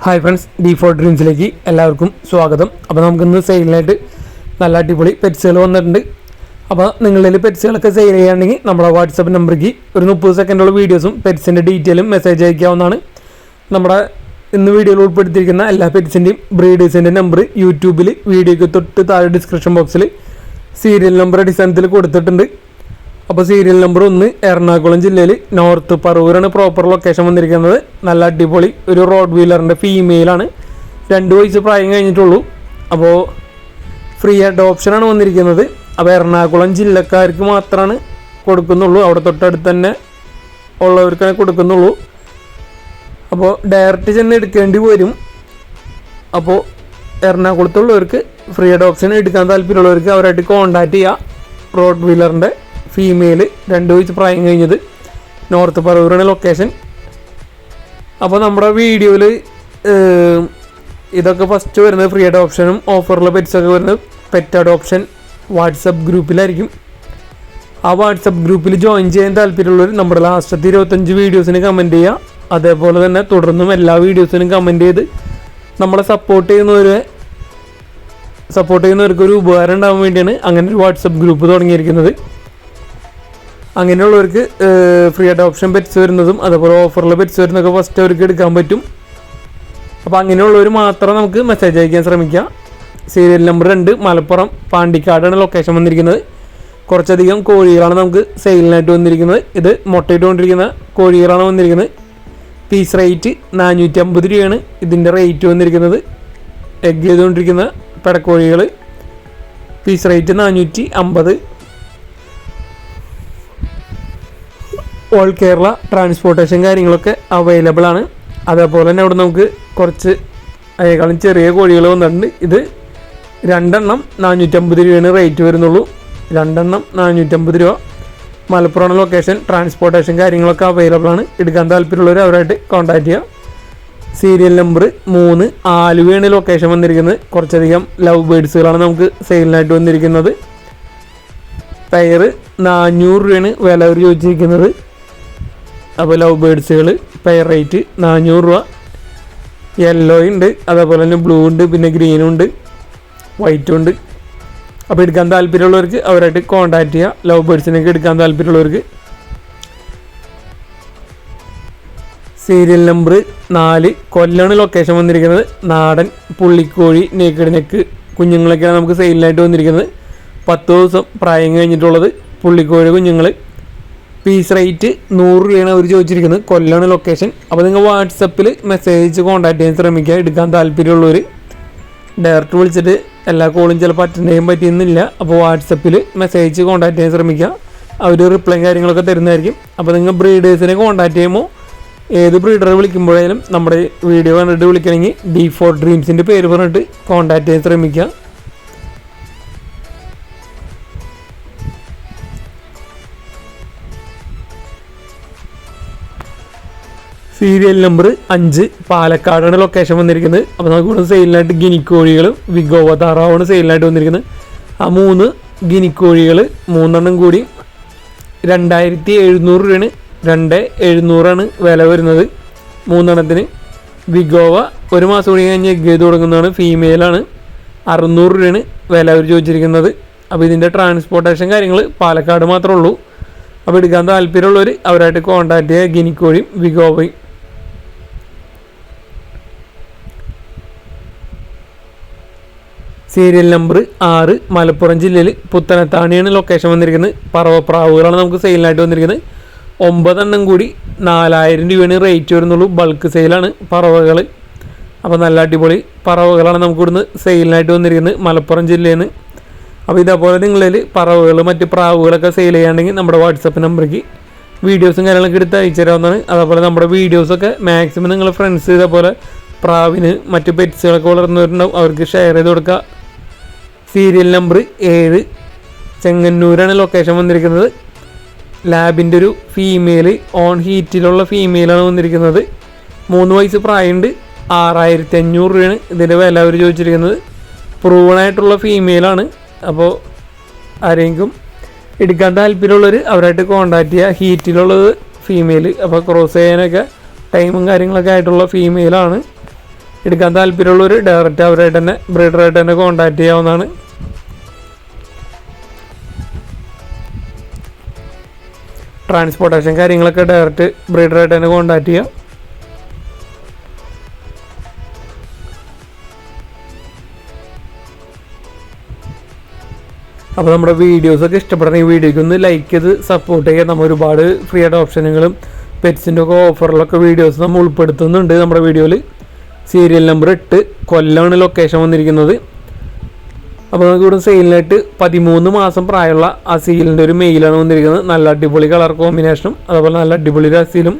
Hi friends, D4 ഡ്രീംസിലേക്ക് എല്ലാവർക്കും സ്വാഗതം. അപ്പോൾ നമുക്കിന്ന് സെയിലിനായിട്ട് നല്ല അടിപൊളി പെറ്റ്സുകൾ വന്നിട്ടുണ്ട്. അപ്പോൾ നിങ്ങളിൽ പെറ്റ്സുകളൊക്കെ സെയിൽ ചെയ്യുകയാണെങ്കിൽ നമ്മുടെ വാട്സപ്പ് നമ്പറിലേക്ക് ഒരു 30 സെക്കൻഡുള്ള വീഡിയോസും പെറ്റ്സിൻ്റെ ഡീറ്റെയിലും മെസ്സേജ് അയക്കാവുന്നതാണ്. നമ്മുടെ ഇന്ന് വീഡിയോയിൽ ഉൾപ്പെടുത്തിയിരിക്കുന്ന എല്ലാ പെറ്റ്സിൻ്റെയും ബ്രീഡേഴ്സിൻ്റെ നമ്പർ യൂട്യൂബിൽ വീഡിയോയ്ക്ക് തൊട്ട് താഴെ ഡിസ്ക്രിപ്ഷൻ ബോക്സിൽ സീരിയൽ നമ്പർ അടിസ്ഥാനത്തിൽ കൊടുത്തിട്ടുണ്ട്. അപ്പോൾ സീരിയൽ നമ്പർ 1 എറണാകുളം ജില്ലയിൽ നോർത്ത് പറവൂരാണ് പ്രോപ്പർ ലൊക്കേഷൻ വന്നിരിക്കുന്നത്. നല്ല അടിപൊളി ഒരു റോഡ് വീലറിൻ്റെ ഫീമെയിലാണ്. 2 വയസ്സ് പ്രായം കഴിഞ്ഞിട്ടുള്ളൂ. അപ്പോൾ ഫ്രീ അഡോപ്ഷനാണ് വന്നിരിക്കുന്നത്. അപ്പോൾ എറണാകുളം ജില്ലക്കാർക്ക് മാത്രമാണ് കൊടുക്കുന്നുള്ളൂ, അവിടെ തൊട്ടടുത്ത് തന്നെ ഉള്ളവർക്കാണ് കൊടുക്കുന്നുള്ളൂ. അപ്പോൾ ഡയറക്റ്റ് ചെന്ന് എടുക്കേണ്ടി വരും. അപ്പോൾ എറണാകുളത്തുള്ളവർക്ക് ഫ്രീ അഡോപ്ഷൻ എടുക്കാൻ താല്പര്യമുള്ളവർക്ക് അവരായിട്ട് കോൺടാക്റ്റ് ചെയ്യുക. റോഡ് വീലറിൻ്റെ ഫീമെയിൽ 2 വയസ്സ് പ്രായം കഴിഞ്ഞത്, നോർത്ത് പറവൂരാണ് ലൊക്കേഷൻ. അപ്പോൾ നമ്മുടെ വീഡിയോയിൽ ഇതൊക്കെ ഫസ്റ്റ് വരുന്നത് ഫ്രീ അഡോപ്ഷനും ഓഫറിലെ പെറ്റ്സൊക്കെ വരുന്നത് പെറ്റ് അഡോപ്ഷൻ വാട്സപ്പ് ഗ്രൂപ്പിലായിരിക്കും. ആ വാട്സപ്പ് ഗ്രൂപ്പിൽ ജോയിൻ ചെയ്യാൻ താല്പര്യമുള്ളവർ നമ്മുടെ ലാസ്റ്റത്തെ 25 വീഡിയോസിന് കമൻറ്റ് ചെയ്യുക. അതേപോലെ തന്നെ തുടർന്നും എല്ലാ വീഡിയോസിനും കമൻറ്റ് ചെയ്ത് നമ്മളെ സപ്പോർട്ട് ചെയ്യുന്നവർക്ക് ഒരു ഉപകാരം ഉണ്ടാകാൻ വേണ്ടിയാണ് അങ്ങനെ ഒരു വാട്സപ്പ് ഗ്രൂപ്പ് തുടങ്ങിയിരിക്കുന്നത്. അങ്ങനെയുള്ളവർക്ക് ഫ്രീ അഡോപ്ഷൻ പെറ്റ്സ് വരുന്നതും അതുപോലെ ഓഫറിലെ പെറ്റ്സ് വരുന്നതൊക്കെ ഫസ്റ്റ് അവർക്ക് എടുക്കാൻ പറ്റും. അപ്പോൾ അങ്ങനെയുള്ളവർ മാത്രം നമുക്ക് മെസ്സേജ് അയക്കാൻ ശ്രമിക്കുക. സീരിയൽ നമ്പർ 2 മലപ്പുറം പാണ്ടിക്കാടാണ് ലൊക്കേഷൻ വന്നിരിക്കുന്നത്. കുറച്ചധികം കോഴികളാണ് നമുക്ക് സെയിലിനായിട്ട് വന്നിരിക്കുന്നത്. ഇത് മുട്ടയിട്ടുകൊണ്ടിരിക്കുന്ന കോഴികളാണ് വന്നിരിക്കുന്നത്. പീസ് റേറ്റ് 450 രൂപയാണ് ഇതിൻ്റെ റേറ്റ് വന്നിരിക്കുന്നത്. എഗ് ചെയ്തുകൊണ്ടിരിക്കുന്ന പെടക്കോഴികൾ piece rate 450. All Kerala transportation കാര്യങ്ങളൊക്കെ അവൈലബിൾ ആണ്. അതേപോലെ തന്നെ അവിടെ നമുക്ക് കുറച്ച് അതിനേക്കാളും ചെറിയ കോഴികൾ വന്നിട്ടുണ്ട്. ഇത് 2 എണ്ണം 450 രൂപയാണ് റേറ്റ് വരുന്നുള്ളൂ. 2 എണ്ണം 450 രൂപ. മലപ്പുറം ലൊക്കേഷൻ, ട്രാൻസ്പോർട്ടേഷൻ കാര്യങ്ങളൊക്കെ അവൈലബിൾ ആണ്. എടുക്കാൻ താല്പര്യമുള്ളവർ അവരായിട്ട് കോൺടാക്റ്റ് ചെയ്യുക. സീരിയൽ നമ്പർ 3 ആലുവയാണ് ലൊക്കേഷൻ വന്നിരിക്കുന്നത്. കുറച്ചധികം ലവ് ബേഡ്സുകളാണ് നമുക്ക് സെയിലിനായിട്ട് വന്നിരിക്കുന്നത്. പെയർ 400 രൂപയാണ് വില അവർ ചോദിച്ചിരിക്കുന്നത്. അപ്പോൾ ലവ് ബേഡ്സുകൾ പെയർ റേറ്റ് 400 രൂപ. യെല്ലോ ഉണ്ട്, അതേപോലെ തന്നെ ബ്ലൂ ഉണ്ട്, പിന്നെ ഗ്രീനും ഉണ്ട്, വൈറ്റും ഉണ്ട്. അപ്പോൾ എടുക്കാൻ താല്പര്യമുള്ളവർക്ക് അവരായിട്ട് കോൺടാക്റ്റ് ചെയ്യുക. ലവ് ബേഡ്സിനൊക്കെ എടുക്കാൻ താല്പര്യമുള്ളവർക്ക്. സീരിയൽ നമ്പർ 4 കൊല്ലാണ് ലൊക്കേഷൻ വന്നിരിക്കുന്നത്. നാടൻ പുള്ളിക്കോഴി നേക്കഡ് നെക്ക് കുഞ്ഞുങ്ങളൊക്കെയാണ് നമുക്ക് സെയിലിനായിട്ട് വന്നിരിക്കുന്നത്. 10 ദിവസം പ്രായം കഴിഞ്ഞിട്ടുള്ളത് പുള്ളിക്കോഴി കുഞ്ഞുങ്ങൾ. പീസ് റേറ്റ് 100 രൂപയാണ് അവർ ചോദിച്ചിരിക്കുന്നത്. കൊല്ലാണ് ലൊക്കേഷൻ. അപ്പോൾ നിങ്ങൾ വാട്സപ്പിൽ മെസ്സേജ് കോൺടാക്ട് ചെയ്യാൻ ശ്രമിക്കുക. എടുക്കാൻ താല്പര്യമുള്ളവർ ഡയറക്റ്റ് വിളിച്ചിട്ട് എല്ലാ കോളും ചിലപ്പോൾ അറ്റൻഡ് ചെയ്യാൻ പറ്റിയെന്നില്ല. അപ്പോൾ വാട്സപ്പിൽ മെസ്സേജ് കോൺടാക്ട് ചെയ്യാൻ ശ്രമിക്കുക. അവർ റിപ്ലൈയും കാര്യങ്ങളൊക്കെ തരുന്നതായിരിക്കും. അപ്പോൾ നിങ്ങൾ ബ്രീഡേഴ്സിനെ കോൺടാക്ട് ചെയ്യുമ്പോൾ ഏത് ബ്രീഡറെ വിളിക്കുമ്പോഴായാലും നമ്മുടെ വീഡിയോ കണ്ടിട്ട് വിളിക്കണമെങ്കിൽ D4 ഡ്രീംസിൻ്റെ പേര് പറഞ്ഞിട്ട് കോൺടാക്ട് ചെയ്യാൻ ശ്രമിക്കുക. സീരിയൽ നമ്പർ 5 പാലക്കാടാണ് ലൊക്കേഷൻ വന്നിരിക്കുന്നത്. അപ്പോൾ നമുക്ക് ഇവിടെ സെയിലിനായിട്ട് ഗിനിക്കോഴികളും വിഗോവ താറാവാണ് സെയിലിനായിട്ട് വന്നിരിക്കുന്നത്. ആ 3 ഗിനിക്കോഴികൾ 3 എണ്ണം കൂടി 2700 രൂപയാണ്. 2700 വില വരുന്നത് 3 എണ്ണത്തിന്. വിഗോവ 1 മാസം കൂടി കഴിഞ്ഞ് എഗ് ചെയ്ത് തുടങ്ങുന്നതാണ്. ഫീമെയിലാണ്. 600 രൂപയാണ് വില അവർ ചോദിച്ചിരിക്കുന്നത്. അപ്പോൾ ഇതിൻ്റെ ട്രാൻസ്പോർട്ടേഷൻ കാര്യങ്ങൾ പാലക്കാട് മാത്രമേ ഉള്ളൂ. അപ്പോൾ എടുക്കാൻ താല്പര്യമുള്ളവർ അവരായിട്ട് കോൺടാക്ട് ചെയ്യുക. ഗിനിക്കോഴിയും വിഗോവയും. സീരിയൽ നമ്പർ 6 മലപ്പുറം ജില്ലയിൽ പുത്തനത്താണിയാണ് ലൊക്കേഷൻ വന്നിരിക്കുന്നത്. പറവപ്രാവുകളാണ് നമുക്ക് സെയിലിനായിട്ട് വന്നിരിക്കുന്നത്. 9 എണ്ണം കൂടി 4000 രൂപയാണ് റേറ്റ് വരുന്നുള്ളൂ. ബൾക്ക് സെയിലാണ് പറവകൾ. അപ്പോൾ നല്ല അടിപൊളി പറവകളാണ് നമുക്ക് ഇവിടുന്ന് സെയിലിനായിട്ട് വന്നിരിക്കുന്നത് മലപ്പുറം ജില്ലയിൽ നിന്ന്. അപ്പോൾ ഇതേപോലെ നിങ്ങളിൽ പറവകൾ മറ്റ് പ്രാവുകളൊക്കെ സെയിൽ ചെയ്യാണ്ടെങ്കിൽ നമ്മുടെ വാട്സപ്പ് നമ്പറിലേക്ക് വീഡിയോസും കാര്യങ്ങളൊക്കെ എടുത്ത് അയച്ചു തരാവുന്നതാണ്. അതേപോലെ നമ്മുടെ വീഡിയോസൊക്കെ മാക്സിമം നിങ്ങൾ ഫ്രണ്ട്സ് ഇതേപോലെ പ്രാവിന് മറ്റ് പെറ്റ്സുകളൊക്കെ വളർന്നവരുണ്ടാവും അവർക്ക് ഷെയർ ചെയ്ത് കൊടുക്കുക. സീരിയൽ നമ്പർ 7 ചെങ്ങന്നൂരാണ് ലൊക്കേഷൻ വന്നിരിക്കുന്നത്. ലാബിൻ്റെ ഒരു ഫീമെയിൽ ഓൺ ഹീറ്റിലുള്ള ഫീമെയിലാണ് വന്നിരിക്കുന്നത്. 3 വയസ്സ് പ്രായമുണ്ട്. 6500 രൂപയാണ് ഇതിൻ്റെ വില അവർ ചോദിച്ചിരിക്കുന്നത്. പ്രൂവണായിട്ടുള്ള ഫീമെയിലാണ്. അപ്പോൾ ആരെങ്കിലും എടുക്കാൻ താല്പര്യമുള്ളവർ അവരായിട്ട് കോൺടാക്ട് ചെയ്യുക. ഹീറ്റിലുള്ളത് ഫീമെയിൽ. അപ്പോൾ ക്രോസ് ചെയ്യാനൊക്കെ ടൈമും കാര്യങ്ങളൊക്കെ ആയിട്ടുള്ള ഫീമെയിലാണ്. എടുക്കാൻ താല്പര്യമുള്ളവർ ഡയറക്റ്റ് അവരായിട്ട് തന്നെ ബ്രീഡറായിട്ട് തന്നെ കോൺടാക്ട് ചെയ്യാവുന്നതാണ്. ട്രാൻസ്പോർട്ടേഷൻ കാര്യങ്ങളൊക്കെ ഡയറക്റ്റ് ബ്രീഡറായിട്ട് തന്നെ കോൺടാക്ട് ചെയ്യാം. അപ്പോൾ നമ്മുടെ വീഡിയോസൊക്കെ ഇഷ്ടപ്പെടുന്ന ഈ വീഡിയോയ്ക്ക് ഒന്ന് ലൈക്ക് ചെയ്ത് സപ്പോർട്ട് ചെയ്യുക. നമ്മൾ ഒരുപാട് ഫ്രീ ആയിട്ട് ഓപ്ഷനുകളും പെറ്റ്സിൻ്റെ ഒക്കെ ഓഫറിലൊക്കെ വീഡിയോസ് നമ്മൾ ഉൾപ്പെടുത്തുന്നുണ്ട് നമ്മുടെ വീഡിയോയിൽ. സീരിയൽ നമ്പർ 8 കൊല്ലമാണ് ലൊക്കേഷൻ വന്നിരിക്കുന്നത്. അപ്പോൾ നമുക്ക് ഇവിടെ സെയിലിനായിട്ട് 13 മാസം പ്രായമുള്ള ആ സീലിൻ്റെ ഒരു മെയിലാണ് വന്നിരിക്കുന്നത്. നല്ല അടിപൊളി കളർ കോമ്പിനേഷനും അതുപോലെ നല്ല അടിപൊളി രസീലും.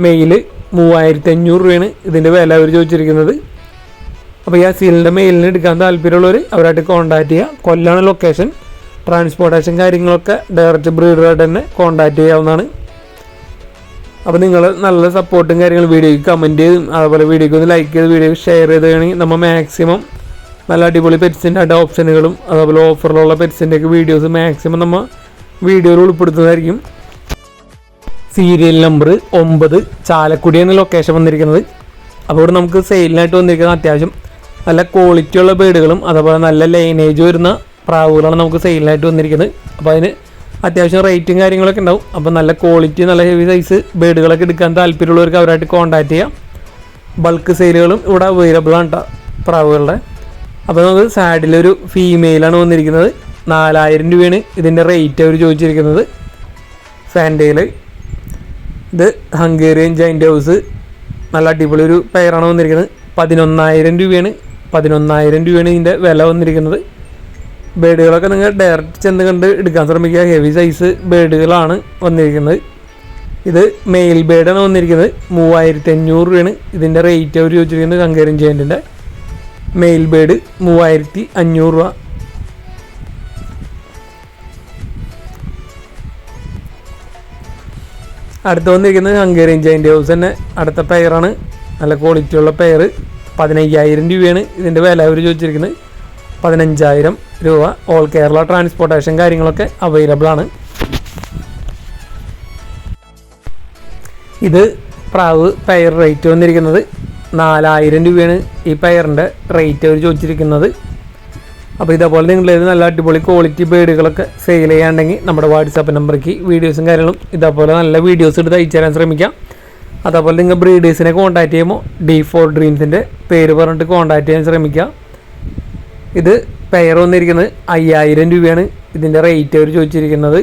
മെയിൽ 3500 രൂപയാണ് ഇതിൻ്റെ വില അവർ ചോദിച്ചിരിക്കുന്നത്. അപ്പോൾ ഈ ആ സീലിൻ്റെ മെയിലിന് എടുക്കാൻ താല്പര്യമുള്ളവർ അവരായിട്ട് കോൺടാക്ട് ചെയ്യുക. കൊല്ലാണ് ലൊക്കേഷൻ. ട്രാൻസ്പോർട്ടേഷൻ കാര്യങ്ങളൊക്കെ ഡയറക്റ്റ് ബ്രീഡറായിട്ട് തന്നെ കോൺടാക്ട് ചെയ്യാവുന്നതാണ്. അപ്പോൾ നിങ്ങൾ നല്ല സപ്പോർട്ടും കാര്യങ്ങളും വീഡിയോയ്ക്ക് കമൻറ്റ് ചെയ്തും അതുപോലെ വീഡിയോയ്ക്ക് ഒന്ന് ലൈക്ക് ചെയ്ത് വീഡിയോയ്ക്ക് ഷെയർ ചെയ്തുകയാണെങ്കിൽ നമ്മൾ മാക്സിമം നല്ല അടിപൊളി പെറ്റ്സിൻ്റെ ഓപ്ഷനുകളും അതുപോലെ ഓഫറിലുള്ള പെറ്റ്സിൻ്റെയൊക്കെ വീഡിയോസ് മാക്സിമം നമ്മൾ വീഡിയോയിൽ ഉൾപ്പെടുത്തുന്നതായിരിക്കും. സീരിയൽ നമ്പർ 9 ചാലക്കുടിയാണ് ലൊക്കേഷൻ വന്നിരിക്കുന്നത്. അപ്പോൾ ഇവിടെ നമുക്ക് സെയിലിനായിട്ട് വന്നിരിക്കുന്ന അത്യാവശ്യം നല്ല ക്വാളിറ്റിയുള്ള ബേഡുകളും അതുപോലെ നല്ല ലൈനേജ് വരുന്ന പ്രാവുകളാണ് നമുക്ക് സെയിലിനായിട്ട് വന്നിരിക്കുന്നത്. അപ്പോൾ അതിന് അത്യാവശ്യം റേറ്റും കാര്യങ്ങളൊക്കെ ഉണ്ടാവും. അപ്പോൾ നല്ല ക്വാളിറ്റി നല്ല ഹെവി സൈസ് ബേഡുകളൊക്കെ എടുക്കാൻ താല്പര്യമുള്ളവർക്ക് അവരായിട്ട് കോൺടാക്ട് ചെയ്യാം. ബൾക്ക് സെയിലുകളും ഇവിടെ അവൈലബിൾ ആണ് കേട്ടോ പ്രാവുകളുടെ. അപ്പോൾ നമുക്ക് സാഡിലൊരു ഫീമെയിലാണ് വന്നിരിക്കുന്നത്. 4000 രൂപയാണ് ഇതിൻ്റെ റേറ്റ് അവർ ചോദിച്ചിരിക്കുന്നത്. ഫാൻഡയിൽ ഇത് ഹംഗേറിയൻ ജൈൻ്റ് ഹൗസ് നല്ല അടിപൊളി ഒരു പെയറാണ് വന്നിരിക്കുന്നത്. 11,000 രൂപയാണ്. 11,000 രൂപയാണ് ഇതിൻ്റെ വില വന്നിരിക്കുന്നത്. ബേഡുകളൊക്കെ നിങ്ങൾ ഡയറക്റ്റ് ചെന്ന് കണ്ട് എടുക്കാൻ ശ്രമിക്കുക. ഹെവി സൈസ് ബേഡുകളാണ് വന്നിരിക്കുന്നത്. ഇത് മെയിൽ ബേഡാണ് വന്നിരിക്കുന്നത്. 3500 രൂപയാണ് ഇതിൻ്റെ റേറ്റ് അവർ ചോദിച്ചിരിക്കുന്നത്. ഹംഗേറിയൻ ജയൻറ്റിൻ്റെ മെയിൽ ബേഡ് 3500 രൂപ. അടുത്ത് വന്നിരിക്കുന്നത് ഹംഗേറിയൻ ജയൻ്റ് ഹൗസ് തന്നെ അടുത്ത പെയറാണ്. നല്ല ക്വാളിറ്റിയുള്ള പെയർ. 15,000 രൂപയാണ് ഇതിൻ്റെ വില അവർ ചോദിച്ചിരിക്കുന്നത്. 15,000 രൂപ. ഓൾ കേരള ട്രാൻസ്പോർട്ടേഷൻ കാര്യങ്ങളൊക്കെ അവൈലബിൾ ആണ്. ഇത് പ്രാവ് പെയർ റേറ്റ് വന്നിരിക്കുന്നത് 4,000 രൂപയാണ് ഈ പെയറിൻ്റെ റേറ്റ് അവർ ചോദിച്ചിരിക്കുന്നത്. അപ്പോൾ ഇതേപോലെ നിങ്ങളേത് നല്ല അടിപൊളി ക്വാളിറ്റി ബേഡുകളൊക്കെ സെയിൽ ചെയ്യാണ്ടെങ്കിൽ നമ്മുടെ വാട്സാപ്പ് നമ്പർക്ക് വീഡിയോസും കാര്യങ്ങളും ഇതേപോലെ നല്ല വീഡിയോസ് എടുത്ത് അയച്ചു തരാൻ ശ്രമിക്കാം. അതേപോലെ നിങ്ങൾ ബ്രീഡേഴ്സിനെ കോൺടാക്ട് ചെയ്യുമ്പോൾ D4 ഡ്രീംസിൻ്റെ പേര് പറഞ്ഞിട്ട് കോൺടാക്ട് ചെയ്യാൻ ശ്രമിക്കുക. ഇത് പെയർ വന്നിരിക്കുന്നത് 5,000 രൂപയാണ് ഇതിൻ്റെ റേറ്റ് അവർ ചോദിച്ചിരിക്കുന്നത്.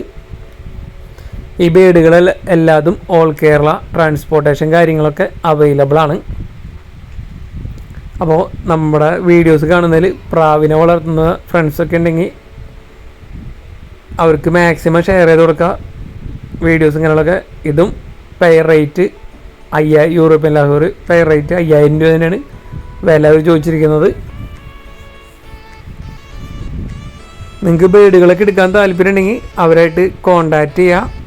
ഈ ബേഡുകളെല്ലാതും ഓൾ കേരള ട്രാൻസ്പോർട്ടേഷൻ കാര്യങ്ങളൊക്കെ അവൈലബിൾ ആണ്. അപ്പോൾ നമ്മുടെ വീഡിയോസ് കാണുന്നതിൽ പ്രാവിനെ വളർത്തുന്ന ഫ്രണ്ട്സൊക്കെ ഉണ്ടെങ്കിൽ അവർക്ക് മാക്സിമം ഷെയർ ചെയ്ത് കൊടുക്കുക വീഡിയോസ് ഇങ്ങനെയുള്ളതൊക്കെ. ഇതും pair rate 5,000 European Lahore pair rate 5,000 രൂപ തന്നെയാണ് വില അവർ ചോദിച്ചിരിക്കുന്നത്. നിങ്ങൾക്ക് ബേഡുകളൊക്കെ എടുക്കാൻ താല്പര്യം ഉണ്ടെങ്കിൽ അവരായിട്ട് കോൺടാക്റ്റ് ചെയ്യുക.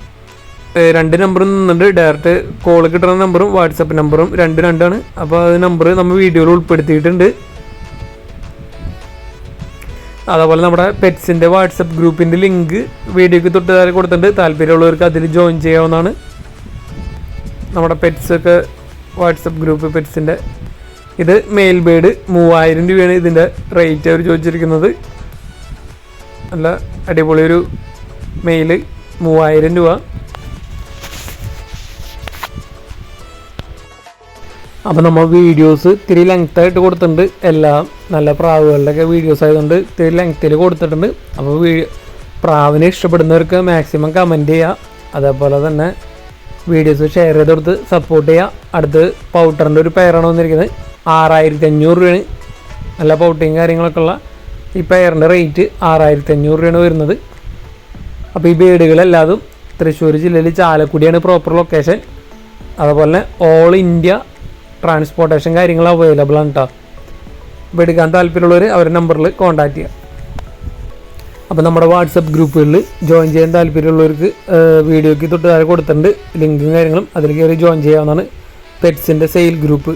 2 നമ്പറും നിന്നുണ്ട്. ഡയറക്റ്റ് കോൾ കിട്ടുന്ന നമ്പറും വാട്സപ്പ് നമ്പറും 2 അപ്പോൾ അത് നമ്പർ നമ്മൾ വീഡിയോയിൽ ഉൾപ്പെടുത്തിയിട്ടുണ്ട്. അതേപോലെ നമ്മുടെ പെറ്റ്സിൻ്റെ വാട്സപ്പ് ഗ്രൂപ്പിൻ്റെ ലിങ്ക് വീഡിയോയ്ക്ക് തൊട്ട് താഴെ കൊടുത്തിട്ടുണ്ട്. താല്പര്യമുള്ളവർക്ക് അതിൽ ജോയിൻ ചെയ്യാവുന്നതാണ്. നമ്മുടെ പെറ്റ്സൊക്കെ വാട്സപ്പ് ഗ്രൂപ്പ് പെറ്റ്സിൻ്റെ. ഇത് മെയിൽ ബേഡ് 3,000 രൂപയാണ് ഇതിൻ്റെ റേറ്റ് അവർ ചോദിച്ചിരിക്കുന്നത്. നല്ല അടിപൊളി ഒരു മെയിൽ 3,000 രൂപ. അപ്പോൾ നമ്മൾ വീഡിയോസ് ഇത്തിരി ലെങ്ത്തായിട്ട് കൊടുത്തിട്ടുണ്ട്. എല്ലാം നല്ല പ്രാവുകളുടെയൊക്കെ വീഡിയോസ് ആയതുകൊണ്ട് ഇത്തിരി ലെങ്ത്തിൽ കൊടുത്തിട്ടുണ്ട്. അപ്പോൾ പ്രാവിനെ ഇഷ്ടപ്പെടുന്നവർക്ക് മാക്സിമം കമൻറ്റ് ചെയ്യുക. അതേപോലെ തന്നെ വീഡിയോസ് ഷെയർ ചെയ്ത് കൊടുത്ത് സപ്പോർട്ട് ചെയ്യുക. അടുത്ത് പൗട്ടറിൻ്റെ ഒരു പെയറാണ് വന്നിരിക്കുന്നത്. 6,500 രൂപയാണ്. നല്ല പൗട്ടിങ് കാര്യങ്ങളൊക്കെ ഉള്ള ഈ പെയറിൻ്റെ റേറ്റ് 6,500 രൂപയാണ് വരുന്നത്. അപ്പോൾ ഈ ബേഡുകളെല്ലാതും തൃശ്ശൂർ ജില്ലയിൽ ചാലക്കുടിയാണ് പ്രോപ്പർ ലൊക്കേഷൻ. അതുപോലെ ഓൾ ഇന്ത്യ ട്രാൻസ്പോർട്ടേഷൻ കാര്യങ്ങൾ അവൈലബിൾ ആണ് കേട്ടോ. അപ്പോൾ എടുക്കാൻ താല്പര്യമുള്ളവർ അവരുടെ നമ്പറിൽ കോൺടാക്റ്റ് ചെയ്യുക. അപ്പോൾ നമ്മുടെ വാട്സപ്പ് ഗ്രൂപ്പുകളിൽ ജോയിൻ ചെയ്യാൻ താല്പര്യമുള്ളവർക്ക് വീഡിയോയ്ക്ക് തൊട്ട് താഴെ കൊടുത്തിട്ടുണ്ട് ലിങ്കും കാര്യങ്ങളും. അതിൽ കയറി ജോയിൻ ചെയ്യാവുന്നതാണ്. പെറ്റ്സിൻ്റെ സെയിൽ ഗ്രൂപ്പ്